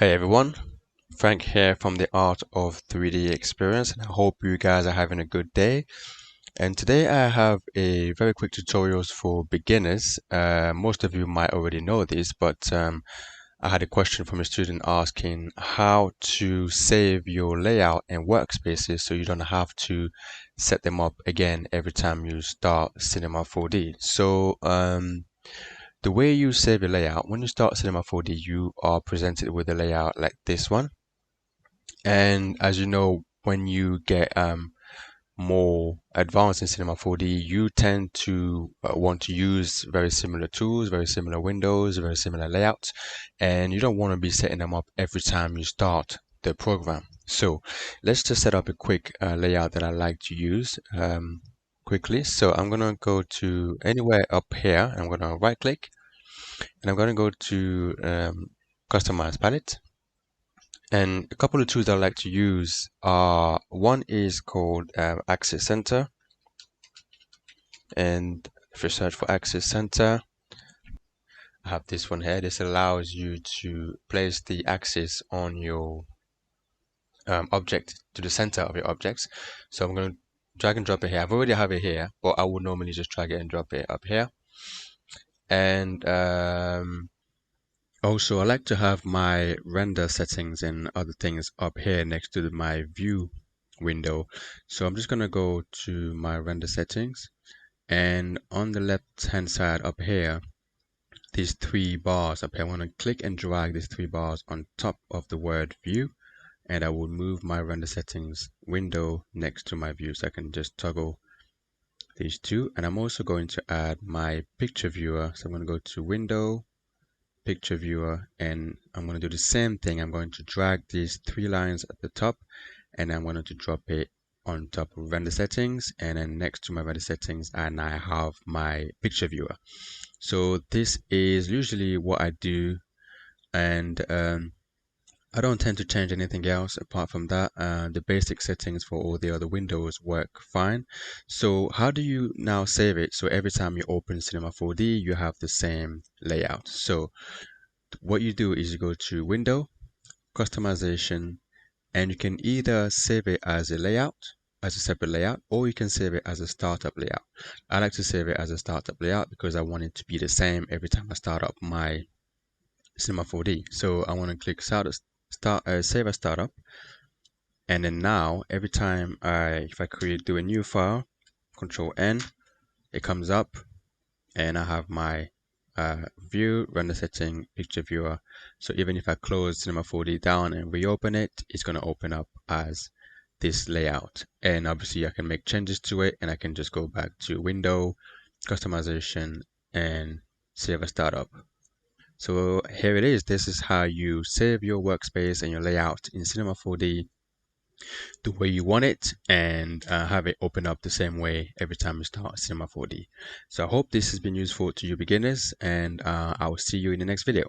Hey everyone, Frank here from the Art of 3D Experience, and I hope you guys are having a good day. And today I have a very quick tutorials for beginners. Most of you might already know this, but I had a question from a student asking how to save your layout and workspaces so you don't have to set them up again every time you start Cinema 4D. The way you save your layout, when you start Cinema 4D, you are presented with a layout like this one. And as you know, when you get more advanced in Cinema 4D, you tend to want to use very similar tools, very similar windows, very similar layouts, and you don't want to be setting them up every time you start the program. So let's just set up a quick layout that I like to use quickly. So I'm going to go to anywhere up here. I'm going to right click and I'm going to go to customize palette. And a couple of tools I like to use are, one is called Axis Center. And if you search for Axis Center, I have this one here. This allows you to place the axis on your object to the center of your objects. So I'm going to drag and drop it here. I've already have it here, but I would normally just drag it and drop it up here. And also, I like to have my render settings and other things up here next to my view window. So I'm just going to go to my render settings, and on the left hand side up here, these three bars up here, I want to click and drag these three bars on top of the word view, and I will move my render settings window next to my view, so I can just toggle these two. And I'm also going to add my picture viewer. So I'm going to go to window, picture viewer, and I'm going to do the same thing. I'm going to drag these three lines at the top, and I'm going to drop it on top of render settings, and then next to my render settings, and I have my picture viewer. So this is usually what I do, and I don't tend to change anything else apart from that. The basic settings for all the other windows work fine. So how do you now save it? So every time you open Cinema 4D, you have the same layout. So what you do is you go to Window, Customization, and you can either save it as a layout, as a separate layout, or you can save it as a startup layout. I like to save it as a startup layout because I want it to be the same every time I start up my Cinema 4D. So I want to click save as startup, and then now every time if I do a new file, Control N, it comes up, and I have my view, render setting, picture viewer. So even if I close Cinema 4D down and reopen it, it's going to open up as this layout. And obviously I can make changes to it, and I can just go back to Window, Customization, and save as startup. So here it is. This is how you save your workspace and your layout in Cinema 4D the way you want it, and have it open up the same way every time you start Cinema 4D. So I hope this has been useful to you beginners, and I will see you in the next video.